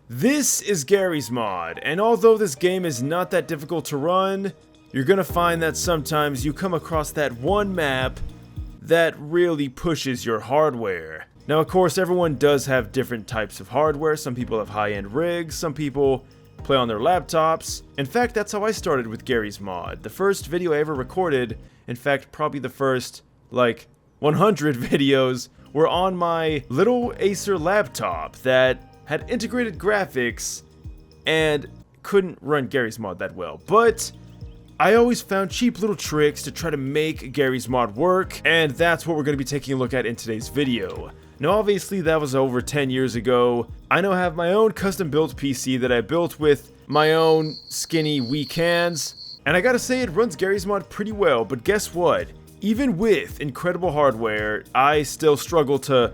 This is Garry's mod, and although this game is not that difficult to run, you're gonna find that sometimes you come across that one map that really pushes your hardware. Now of course everyone does have different types of hardware. Some people have high-end rigs, some people play on their laptops. In fact, that's how I started with Garry's mod. The first video I ever recorded, in fact probably the first like 100 videos, were on my little Acer laptop that had integrated graphics and couldn't run Garry's mod that well. But I always found cheap little tricks to try to make Garry's mod work, and that's what we're going to be taking a look at in today's video. Now obviously that was over 10 years ago. I now have my own custom built PC that I built with my own skinny weak hands, and I gotta say it runs Garry's mod pretty well. But guess what? Even with incredible hardware, I still struggle to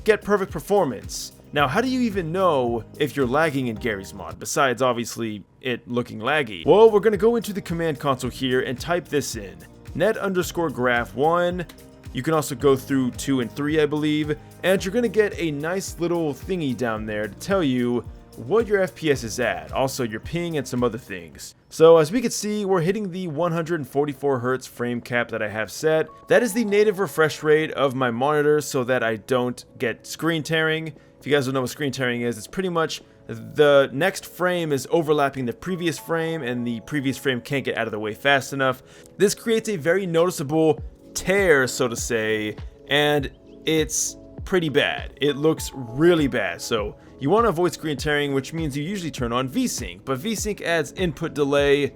get perfect performance. Now, how do you even know if you're lagging in Garry's mod, besides obviously it looking laggy? Well, we're gonna go into the command console here and type this in, net_graph1. You can also go through 2 and 3, I believe, and you're gonna get a nice little thingy down there to tell you what your FPS is at, also your ping and some other things. So as we can see, we're hitting the 144 Hz frame cap that I have set. That is the native refresh rate of my monitor so that I don't get screen tearing. If you guys don't know what screen tearing is, it's pretty much the next frame is overlapping the previous frame and the previous frame can't get out of the way fast enough. This creates a very noticeable tear, so to say, and it's pretty bad. It looks really bad. So you want to avoid screen tearing, which means you usually turn on VSync, but VSync adds input delay.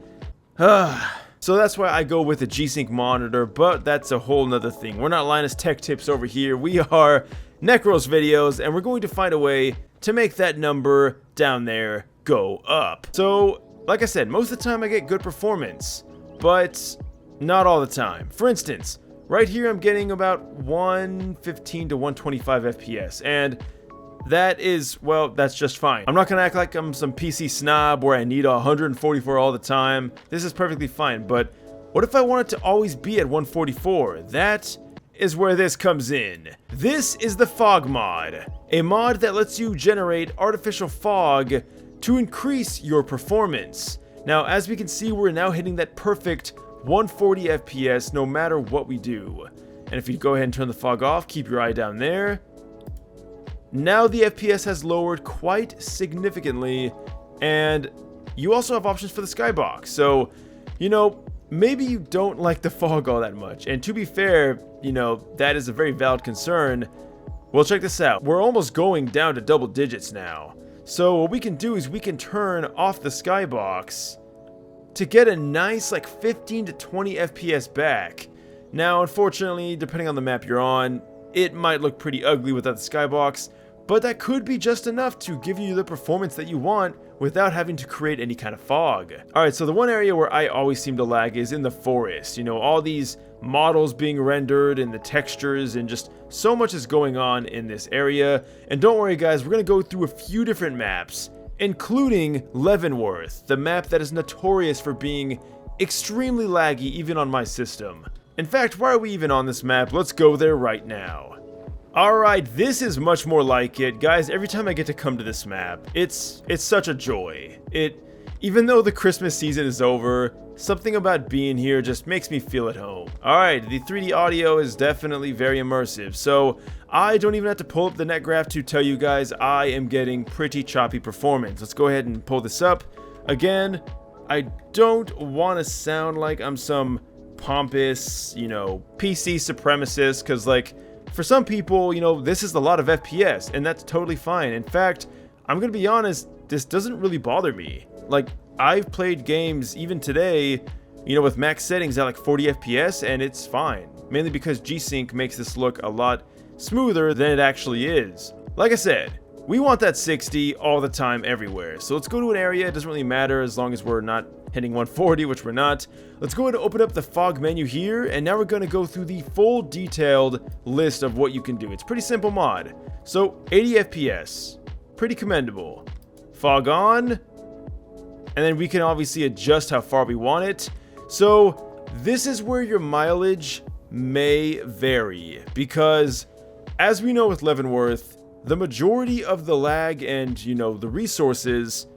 So that's why I go with a G-Sync monitor, but that's a whole nother thing. We're not Linus Tech Tips over here. We are NecrosVideos, and we're going to find a way to make that number down there go up. So, like I said, most of the time I get good performance, but not all the time. For instance, right here I'm getting about 115 to 125 FPS, and that is, well, that's just fine. I'm not gonna act like I'm some PC snob where I need 144 all the time. This is perfectly fine, but what if I want it to always be at 144? That is where this comes in. This is the fog mod, a mod that lets you generate artificial fog to increase your performance. Now, as we can see, we're now hitting that perfect 140 FPS no matter what we do. And if you go ahead and turn the fog off, keep your eye down there. Now the FPS has lowered quite significantly, and you also have options for the skybox. So, you know, maybe you don't like the fog all that much, and to be fair, you know, that is a very valid concern. Well, check this out. We're almost going down to double digits now. So what we can do is we can turn off the skybox to get a nice like 15 to 20 FPS back. Now, unfortunately, depending on the map you're on, it might look pretty ugly without the skybox, but that could be just enough to give you the performance that you want without having to create any kind of fog. Alright, so the one area where I always seem to lag is in the forest. You know, all these models being rendered and the textures and just so much is going on in this area. And don't worry guys, we're going to go through a few different maps, including Leavenworth, the map that is notorious for being extremely laggy even on my system. In fact, why are we even on this map? Let's go there right now. Alright, this is much more like it. Guys, every time I get to come to this map, it's such a joy. Even though the Christmas season is over, something about being here just makes me feel at home. Alright, the 3D audio is definitely very immersive, so I don't even have to pull up the netgraph to tell you guys I am getting pretty choppy performance. Let's go ahead and pull this up. Again, I don't want to sound like I'm some pompous, you know, PC supremacist, because like, for some people, you know, this is a lot of FPS, and that's totally fine. In fact, I'm gonna be honest, this doesn't really bother me. Like, I've played games even today, you know, with max settings at like 40 FPS, and it's fine. Mainly because G-Sync makes this look a lot smoother than it actually is. Like I said, we want that 60 all the time everywhere. So let's go to an area, it doesn't really matter as long as we're not hitting 140, which we're not. Let's go ahead and open up the fog menu here, and now we're going to go through the full detailed list of what you can do. It's pretty simple mod. So 80 FPS, pretty commendable. Fog on, and then we can obviously adjust how far we want it. So this is where your mileage may vary, because as we know with Leavenworth, the majority of the lag and, you know, the resources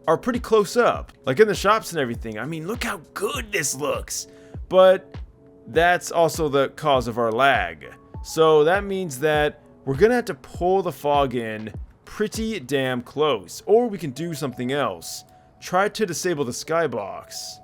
are pretty close up. Like in the shops and everything. I mean, look how good this looks. But that's also the cause of our lag. So that means that we're gonna have to pull the fog in pretty damn close. Or we can do something else. Try to disable the skybox.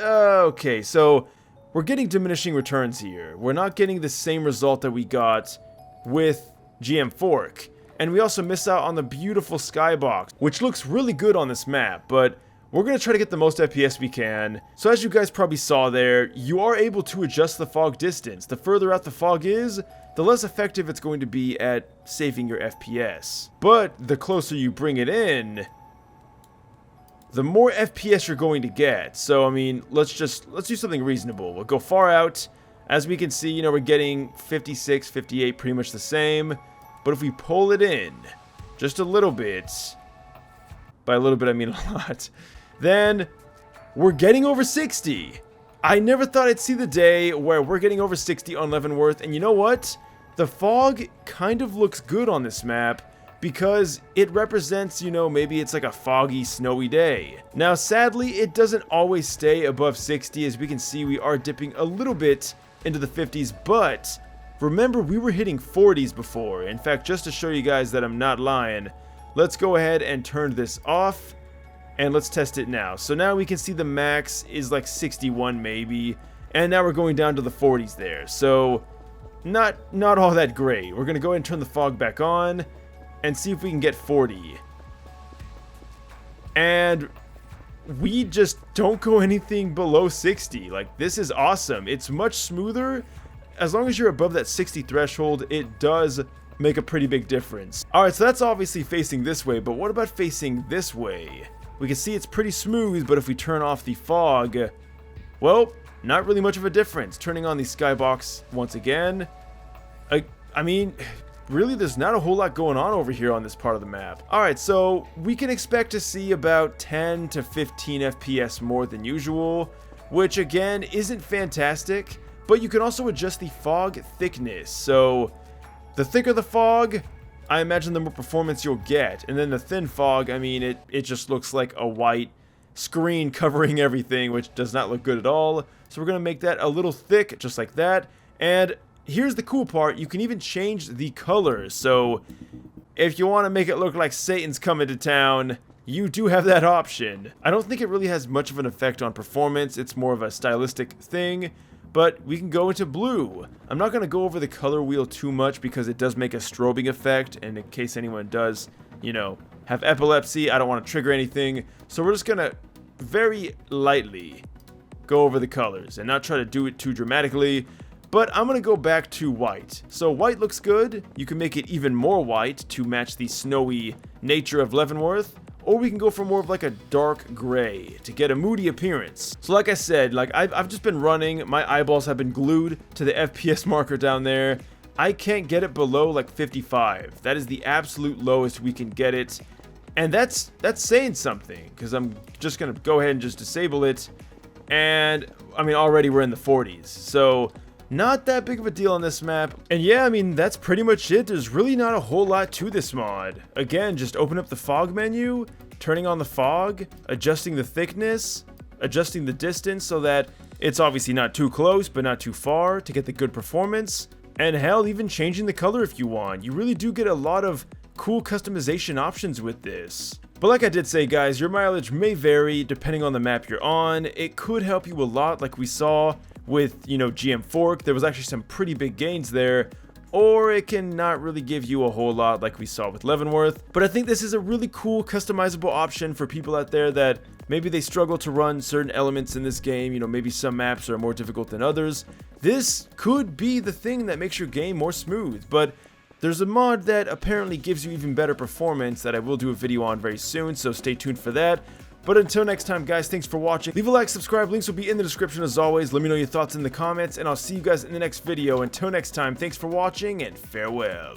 Okay, so we're getting diminishing returns here. We're not getting the same result that we got with GM Fork. And we also miss out on the beautiful skybox, which looks really good on this map, but we're going to try to get the most FPS we can. So as you guys probably saw there, you are able to adjust the fog distance. The further out the fog is, the less effective it's going to be at saving your FPS. But the closer you bring it in, the more FPS you're going to get. So, I mean, let's do something reasonable. We'll go far out. As we can see, you know, we're getting 56, 58, pretty much the same. But if we pull it in just a little bit, by a little bit I mean a lot, then we're getting over 60. I never thought I'd see the day where we're getting over 60 on Leavenworth. And you know what? The fog kind of looks good on this map, because it represents, you know, maybe it's like a foggy, snowy day. Now, sadly, it doesn't always stay above 60. As we can see, we are dipping a little bit into the 50s, but remember, we were hitting 40s before. In fact, just to show you guys that I'm not lying, let's go ahead and turn this off, and let's test it now. So now we can see the max is like 61 maybe, and now we're going down to the 40s there. So, not all that great. We're gonna go ahead and turn the fog back on, and see if we can get 40. And we just don't go anything below 60. Like, this is awesome. It's much smoother. As long as you're above that 60 threshold, it does make a pretty big difference. Alright, so that's obviously facing this way, but what about facing this way? We can see it's pretty smooth, but if we turn off the fog, well, not really much of a difference. Turning on the skybox once again, I mean, really, there's not a whole lot going on over here on this part of the map. Alright, so we can expect to see about 10 to 15 FPS more than usual, which again isn't fantastic, but you can also adjust the fog thickness. So the thicker the fog, I imagine the more performance you'll get. And then the thin fog, I mean, it just looks like a white screen covering everything, which does not look good at all. So we're going to make that a little thick, just like that. And here's the cool part, you can even change the colors. So if you want to make it look like Satan's coming to town, you do have that option. I don't think it really has much of an effect on performance, it's more of a stylistic thing, but we can go into blue. I'm not going to go over the color wheel too much because it does make a strobing effect, and in case anyone does, you know, have epilepsy, I don't want to trigger anything, so we're just going to very lightly go over the colors and not try to do it too dramatically. But I'm going to go back to white. So white looks good. You can make it even more white to match the snowy nature of Leavenworth. Or we can go for more of like a dark gray to get a moody appearance. So like I said, like I've just been running. My eyeballs have been glued to the FPS marker down there. I can't get it below like 55. That is the absolute lowest we can get it. And that's saying something, because I'm just going to go ahead and just disable it. And I mean, already we're in the 40s. So not that big of a deal on this map. And yeah, I mean, that's pretty much it. There's really not a whole lot to this mod. Again, just open up the fog menu, turning on the fog, adjusting the thickness, adjusting the distance so that it's obviously not too close, but not too far to get the good performance. And hell, even changing the color if you want. You really do get a lot of cool customization options with this. But like I did say, guys, your mileage may vary depending on the map you're on. It could help you a lot, like we saw with, you know, GM Fork. There was actually some pretty big gains there. Or it can not really give you a whole lot like we saw with Leavenworth. But I think this is a really cool customizable option for people out there that maybe they struggle to run certain elements in this game. You know, maybe some maps are more difficult than others. This could be the thing that makes your game more smooth. But there's a mod that apparently gives you even better performance that I will do a video on very soon, so stay tuned for that. But until next time, guys, thanks for watching. Leave a like, subscribe, links will be in the description as always. Let me know your thoughts in the comments, and I'll see you guys in the next video. Until next time, thanks for watching, and farewell.